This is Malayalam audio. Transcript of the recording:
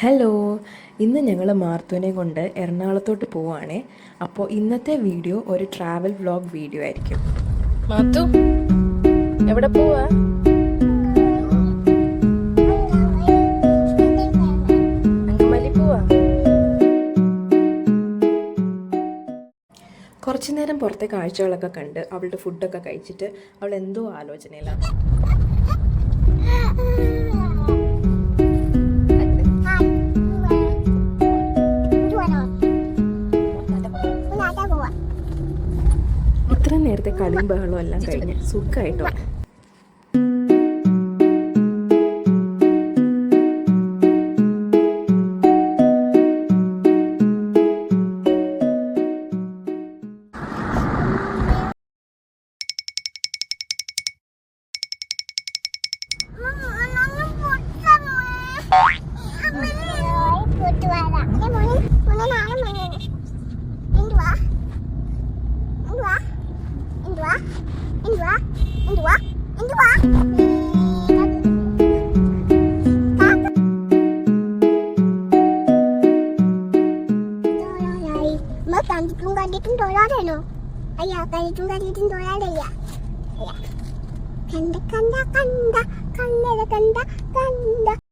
ഹലോ, ഇന്ന് ഞങ്ങൾ മാർത്തുവിനെ കൊണ്ട് എറണാകുളത്തോട്ട് പോവുകയാണേ. അപ്പോൾ ഇന്നത്തെ വീഡിയോ ഒരു ട്രാവൽ വ്ളോഗ് വീഡിയോ ആയിരിക്കും. മാത്തു എവിടെ പോവാ? അങ്കമാലി പോവാ? കുറച്ചു നേരം പുറത്തെ കാഴ്ചകളൊക്കെ കണ്ട് അവളുടെ ഫുഡൊക്കെ കഴിച്ചിട്ട് അവൾ എന്തോ ആലോചനയിലാണ്. ഇത്ര നേരത്തെ കളിയും ബഹളവും എല്ലാം കഴിഞ്ഞ് സുഖമായിട്ടോ. Ganitong dolar no? Ayah, ganitong dolar ya. Ayah. Kanda.